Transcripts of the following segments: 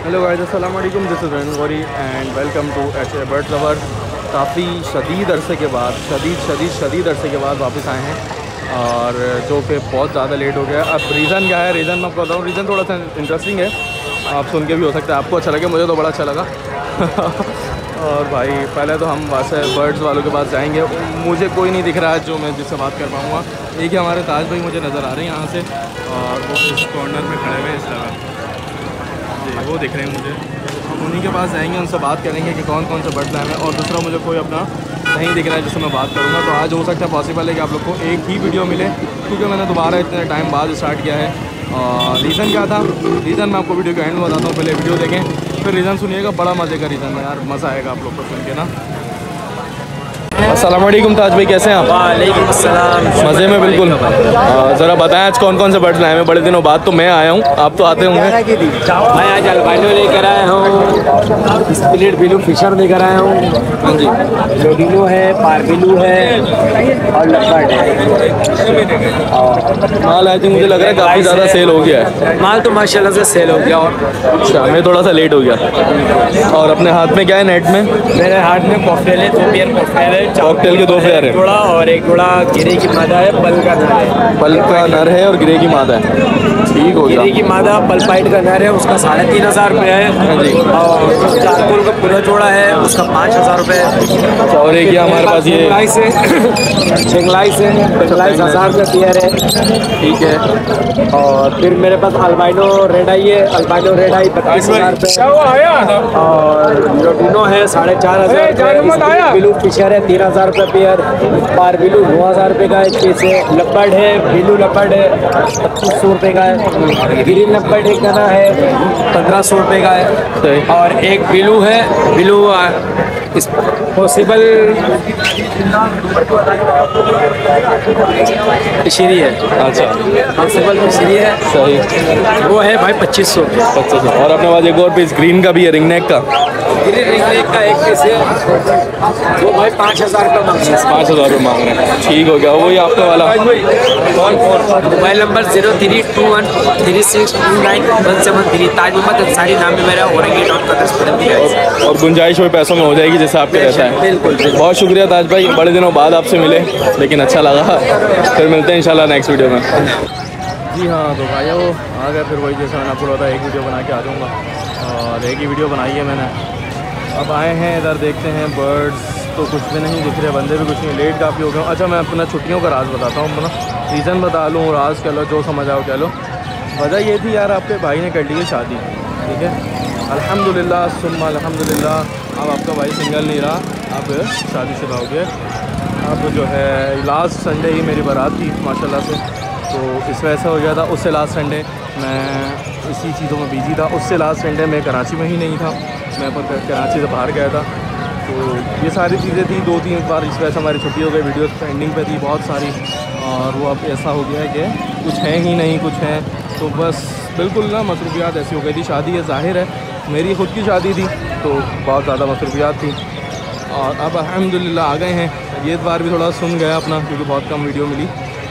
Hello guys, अस्सलाम वालेकुम। This is रन Gauri and welcome to H bird lover. काफ़ी शदीद अरसे के बाद शदीद अरसे के बाद वापस आए हैं और जो कि बहुत ज़्यादा लेट हो गया। अब रीज़न क्या है, रीज़न मैं आपको बताऊँ। रीज़न थोड़ा सा इंटरेस्टिंग है, आप सुन के भी हो सकता है आपको अच्छा लगे, मुझे तो बड़ा अच्छा लगा। और भाई पहले तो हम वैसे बर्ड्स वालों के पास जाएंगे। मुझे कोई नहीं दिख रहा है जो मैं जिससे बात कर पाऊँगा। एक ही हमारे ताज भाई मुझे नज़र आ रहे हैं यहाँ से, और वो इस कॉर्नर में खड़े हुए हैं इस तरह जी, वो दिख रहे हैं मुझे। हम उन्हीं के पास जाएंगे, उनसे बात करेंगे कि कौन कौन से बर्ड लाए हैं। और दूसरा मुझे कोई अपना नहीं दिख रहा है जिससे मैं बात करूँगा। तो आज हो सकता है पॉसिबल है कि आप लोग को एक ही वीडियो मिले, क्योंकि मैंने दोबारा इतने टाइम बाद स्टार्ट किया है। और रीज़न क्या था, रीज़न मैं आपको वीडियो के एंड में बताता हूँ। पहले वीडियो देखें फिर रीज़न सुनिएगा, बड़ा मज़े का रीज़न है यार, मज़ा आएगा आप लोग को सुन के ना। अस्सलाम वालेकुम ताज भाई, कैसे हैं आप? वालेकुम अस्सलाम। मज़े में बिल्कुल। ज़रा बताएं आज कौन कौन से बर्ड्स लाए हैं। बड़े दिनों बाद तो मैं आया हूँ, आप तो आते होंगे। मैं आज अल्बाइनो लेकर आया हूँ, स्प्लिट ब्लू फिशर लेकर आया हूँ। हाँ जी, लोडिनो है, पारबिलू है और लबर्ड है। और माल आई थिंक मुझे लग रहा है काफ़ी ज़्यादा सेल हो गया है। माल तो माशाल्लाह से सेल हो गया। और अच्छा, मैं थोड़ा सा लेट हो गया। और अपने हाथ में क्या है नेट में? मेरे हाथ में कॉकटेल है, 2 पेयर कॉकटेल है। कॉकटेल के 2 पेयर है, जोड़ा और एक जोड़ा गिरे की मादा है, पल का नर है। पल का नर है और गिरे की मादा है, ठीक हो गया। गिरे की मादा पल पाइट का नर है, उसका 3,500 रुपये है। हाँ जी। और चारकोल का पूरा जोड़ा है, उसका 5,000 रुपये है। और एक ये हमारे पास ये चिंगलाई से 10,000 रुपये पेयर है। ठीक है। और फिर मेरे पास अल्बाइनो रेड आई है, अल्बाइनो रेड आई 32,000 रुपये। और लोडिनो है 4,500। ब्लू फिशर है 3,000 रुपये पेयर। पारबिलू 9,000 रुपये का एक पीस है। लबर्ड है, ब्लू लबर्ड है 2,500 रुपये का है। ग्रीन लबर्ड एक दाना है 1,500 रुपये का है। और एक ब्लू है, ब्लू पॉसिबल श्री है। अच्छा, पॉसिबल श्री है, सही। वो है भाई 2,500। और अपने पास एक और पीस ग्रीन का भी है, रिंग नेक का। ग्रीन रिंग का एक पीस है, वो भाई 5,000 रुपये मांग रहे हैं। 5,000 रुपये मांग रहे हैं, ठीक हो गया। वही आपका वाला मोबाइल नंबर 0321362917 ताज मोहम्मद अंसारी नाम है मेरा। और गुंजाइश हुई पैसों में हो जाएगी जैसे आपके रहता है। बिल्कुल। बहुत शुक्रिया ताज भाई, बड़े दिनों बाद आपसे मिले लेकिन अच्छा लगा। फिर मिलते हैं इंशाल्लाह नेक्स्ट वीडियो में। जी हाँ, तो भाइयों आ गया फिर वही जैसा मैंने आपको बोला था, एक वीडियो बना के आ जाऊँगा। और एक ही वीडियो बनाई है मैंने। अब आए हैं इधर, देखते हैं बर्ड्स तो कुछ भी नहीं दिख रहे, बंदे भी कुछ नहीं, लेट काफ़ी हो गए। अच्छा, मैं अपना छुट्टियों का राज बताता हूँ अपना, रीज़न बता लूँ, राज कह लो, जो समझ आओ कह लो। वजह ये थी यार, आपके भाई ने कर ली है शादी, ठीक है, अल्हम्दुलिल्लाह सुम्मा अल्हम्दुलिल्लाह। अब आपका भाई सिंगल नहीं रहा, अब शादीशुदा हो गया। अब जो है लास्ट संडे ही मेरी बारात थी माशाल्लाह से, तो इस वजह से हो गया था। उससे लास्ट संडे मैं इसी चीज़ों में बिजी था। उससे लास्ट संडे मैं कराची में ही नहीं था, मैं कराची से बाहर गया था। तो ये सारी चीज़ें थी, 2-3 बार इस वजह से हमारी छुट्टी हो गई। वीडियोस पेंडिंग पे थी बहुत सारी, और वो अब ऐसा हो गया है कि कुछ है ही नहीं, कुछ है तो बस बिल्कुल ना मसरूफियात ऐसी हो गई थी। शादी है, ज़ाहिर है मेरी ख़ुद की शादी थी तो बहुत ज़्यादा मसरूफियात थी। और अब अल्हम्दुलिल्लाह आ गए हैं। ये इतवार भी थोड़ा सुन गया अपना, क्योंकि बहुत कम वीडियो मिली।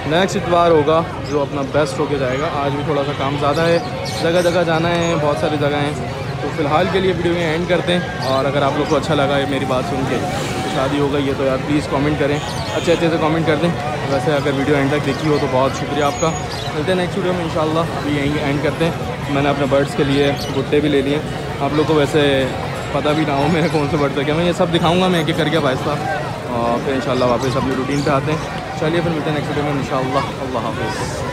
नेक्स्ट इतवार होगा जो अपना बेस्ट होके जाएगा। आज भी थोड़ा सा काम ज़्यादा है, जगह जगह जाना है, बहुत सारी जगह हैं। तो फ़िलहाल के लिए वीडियो में एंड करते हैं। और अगर आप लोग को अच्छा लगा है मेरी बात सुन के, तो शादी हो गई है तो यार प्लीज़ कमेंट करें, अच्छे से कमेंट कर दें। वैसे अगर वीडियो एंड तक देखी हो तो बहुत शुक्रिया आपका। मिलते हैं नेक्स्ट वीडियो में इंशाल्लाह। अभी यहीं एंड करते हैं। मैंने अपने बर्ड्स के लिए भुट्टे भी ले लिए। आप लोग को वैसे पता भी ना हो मेरे कौन से बर्ड्स है क्या, मैं ये सब दिखाऊँगा मैं एक एक करके आहिस्ता। और फिर इंशाल्लाह वापस अपनी रूटीन पे आते हैं। चलिए फिर मिलते हैं नेक्स्ट वीडियो में इंशाल्लाह। अल्लाह हाफ़िज़।